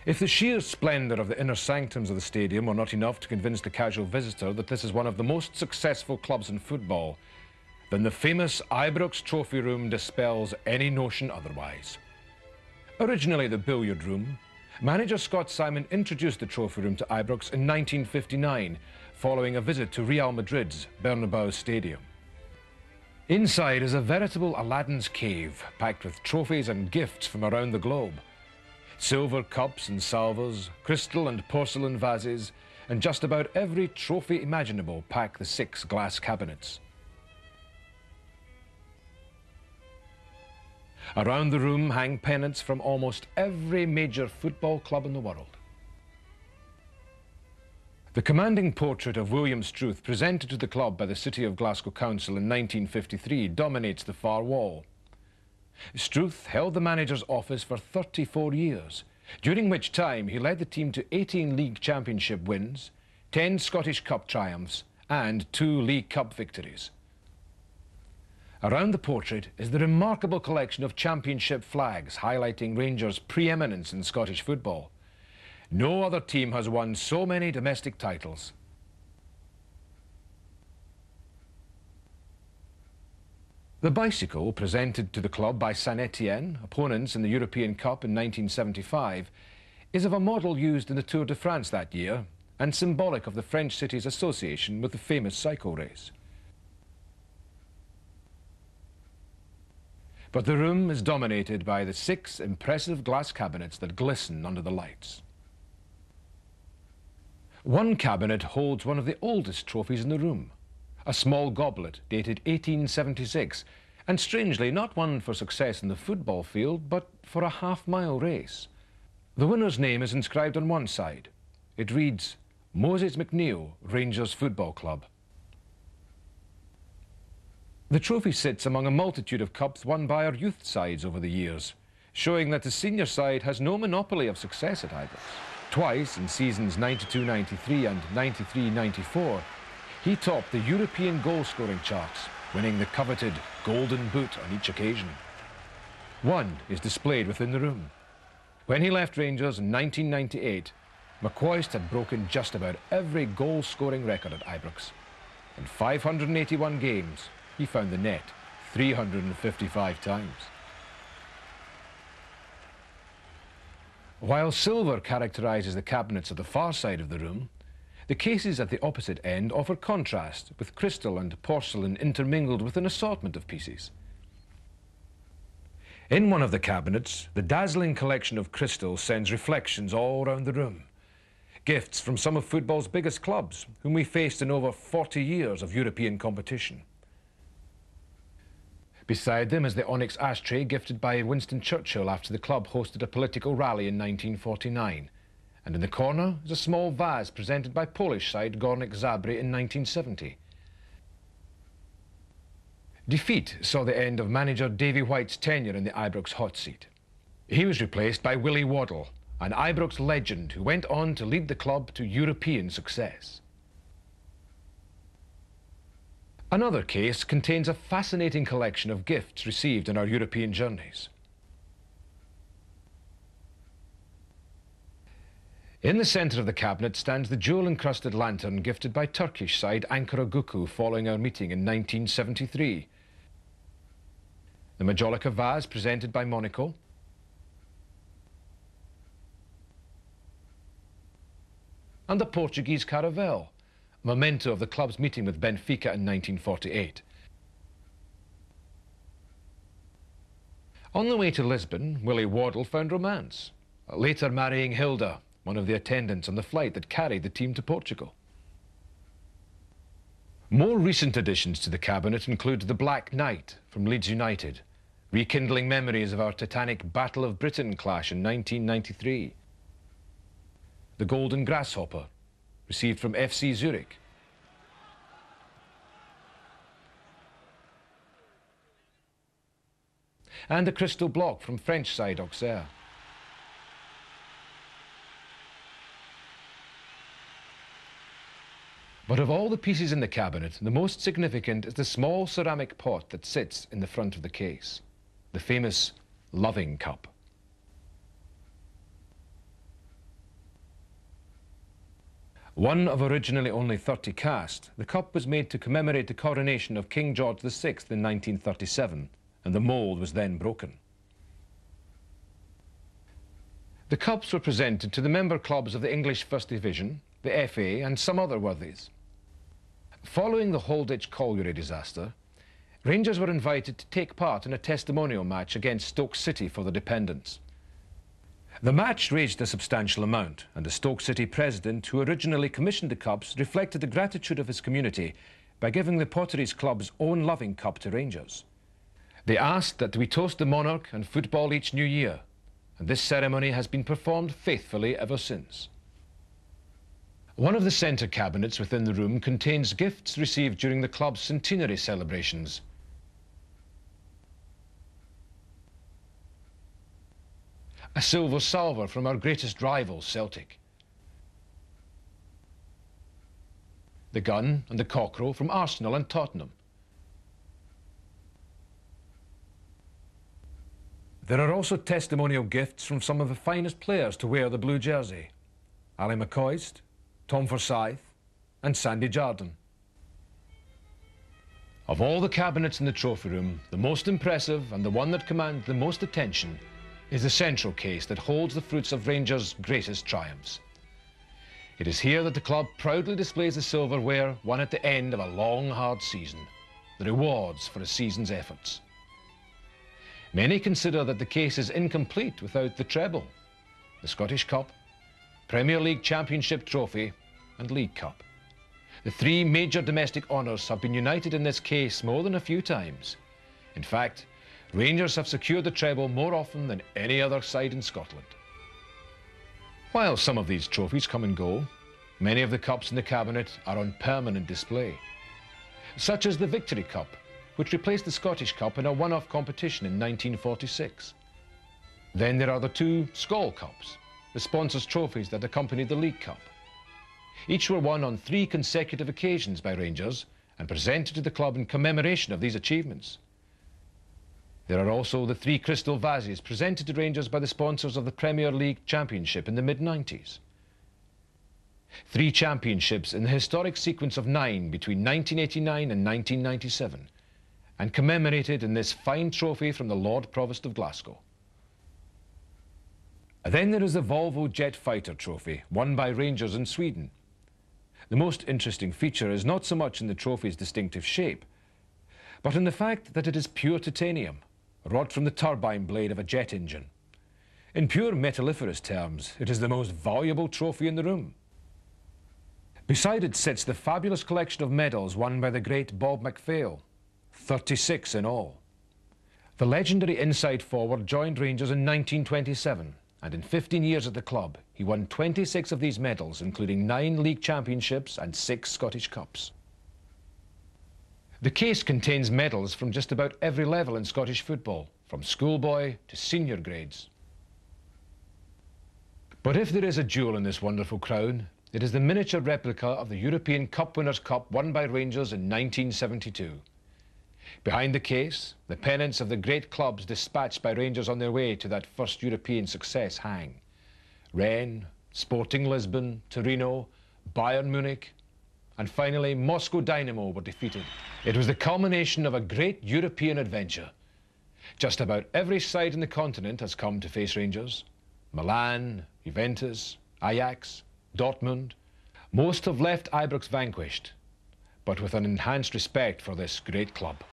If the sheer splendour of the inner sanctums of the stadium were not enough to convince the casual visitor that this is one of the most successful clubs in football, then the famous Ibrox Trophy Room dispels any notion otherwise. Originally the billiard room, manager Scott Simon introduced the Trophy Room to Ibrox in 1959, following a visit to Real Madrid's Bernabeu Stadium. Inside is a veritable Aladdin's cave, packed with trophies and gifts from around the globe. Silver cups and salvers, crystal and porcelain vases, and just about every trophy imaginable pack the 6 glass cabinets. Around the room hang pennants from almost every major football club in the world. The commanding portrait of William Struth, presented to the club by the City of Glasgow Council in 1953, dominates the far wall. Struth held the manager's office for 34 years, during which time he led the team to 18 League Championship wins, 10 Scottish Cup triumphs and 2 League Cup victories. Around the portrait is the remarkable collection of championship flags highlighting Rangers' preeminence in Scottish football. No other team has won so many domestic titles. The bicycle, presented to the club by Saint-Étienne, opponents in the European Cup in 1975, is of a model used in the Tour de France that year and symbolic of the French city's association with the famous cycle race. But the room is dominated by the 6 impressive glass cabinets that glisten under the lights. One cabinet holds one of the oldest trophies in the room, a small goblet dated 1876, and strangely not one for success in the football field, but for a half-mile race. The winner's name is inscribed on one side. It reads, Moses McNeill, Rangers Football Club. The trophy sits among a multitude of cups won by our youth sides over the years, showing that the senior side has no monopoly of success at Ibrox. Twice in seasons 92-93 and 93-94, he topped the European goal-scoring charts, winning the coveted Golden Boot on each occasion. One is displayed within the room. When he left Rangers in 1998, McCoist had broken just about every goal-scoring record at Ibrox. In 581 games, he found the net 355 times. While silver characterises the cabinets at the far side of the room, the cases at the opposite end offer contrast, with crystal and porcelain intermingled with an assortment of pieces. In one of the cabinets, the dazzling collection of crystal sends reflections all around the room. Gifts from some of football's biggest clubs, whom we faced in over 40 years of European competition. Beside them is the onyx ashtray gifted by Winston Churchill after the club hosted a political rally in 1949. And in the corner is a small vase presented by Polish side Górnik Zabrze in 1970. Defeat saw the end of manager Davy White's tenure in the Ibrox hot seat. He was replaced by Willie Waddle, an Ibrox legend who went on to lead the club to European success. Another case contains a fascinating collection of gifts received in our European journeys. In the centre of the cabinet stands the jewel-encrusted lantern gifted by Turkish side Ankara Gücü following our meeting in 1973. The Majolica vase presented by Monaco. And the Portuguese Caravel, a memento of the club's meeting with Benfica in 1948. On the way to Lisbon, Willie Waddle found romance, later marrying Hilda, one of the attendants on the flight that carried the team to Portugal. More recent additions to the cabinet include the Black Knight from Leeds United, rekindling memories of our titanic Battle of Britain clash in 1993. The Golden Grasshopper, received from FC Zurich. And the Crystal Block from French side Auxerre. But of all the pieces in the cabinet, the most significant is the small ceramic pot that sits in the front of the case, the famous loving cup. One of originally only 30 cast, the cup was made to commemorate the coronation of King George VI in 1937, and the mould was then broken. The cups were presented to the member clubs of the English First Division, the FA and some other worthies. Following the Holditch Colliery disaster, Rangers were invited to take part in a testimonial match against Stoke City for the dependents. The match raised a substantial amount, and the Stoke City president, who originally commissioned the cups, reflected the gratitude of his community by giving the Potteries Club's own loving cup to Rangers. They asked that we toast the monarch and football each new year, and this ceremony has been performed faithfully ever since. One of the centre cabinets within the room contains gifts received during the club's centenary celebrations. A silver salver from our greatest rival, Celtic. The gun and the cockrow from Arsenal and Tottenham. There are also testimonial gifts from some of the finest players to wear the blue jersey. Ally McCoist, Tom Forsyth and Sandy Jardine. Of all the cabinets in the trophy room, the most impressive and the one that commands the most attention is the central case that holds the fruits of Rangers' greatest triumphs. It is here that the club proudly displays the silverware won at the end of a long, hard season, the rewards for a season's efforts. Many consider that the case is incomplete without the treble, the Scottish Cup, Premier League Championship Trophy and League Cup. The three major domestic honours have been united in this case more than a few times. In fact, Rangers have secured the treble more often than any other side in Scotland. While some of these trophies come and go, many of the cups in the cabinet are on permanent display, such as the Victory Cup, which replaced the Scottish Cup in a one-off competition in 1946. Then there are the two Skol Cups, the sponsors' trophies that accompanied the League Cup. Each were won on 3 consecutive occasions by Rangers and presented to the club in commemoration of these achievements. There are also the 3 crystal vases presented to Rangers by the sponsors of the Premier League Championship in the mid-90s. 3 championships in the historic sequence of 9 between 1989 and 1997, and commemorated in this fine trophy from the Lord Provost of Glasgow. Then there is the Volvo Jet Fighter Trophy, won by Rangers in Sweden. The most interesting feature is not so much in the trophy's distinctive shape, but in the fact that it is pure titanium, wrought from the turbine blade of a jet engine. In pure metalliferous terms, it is the most valuable trophy in the room. Beside it sits the fabulous collection of medals won by the great Bob MacPhail, 36 in all. The legendary inside forward joined Rangers in 1927, and in 15 years at the club, he won 26 of these medals, including 9 league championships and 6 Scottish Cups. The case contains medals from just about every level in Scottish football, from schoolboy to senior grades. But if there is a jewel in this wonderful crown, it is the miniature replica of the European Cup Winners' Cup won by Rangers in 1972. Behind the case, the pennants of the great clubs dispatched by Rangers on their way to that first European success hang. Rennes, Sporting Lisbon, Torino, Bayern Munich, and finally Moscow Dynamo were defeated. It was the culmination of a great European adventure. Just about every side in the continent has come to face Rangers. Milan, Juventus, Ajax, Dortmund. Most have left Ibrox vanquished, but with an enhanced respect for this great club.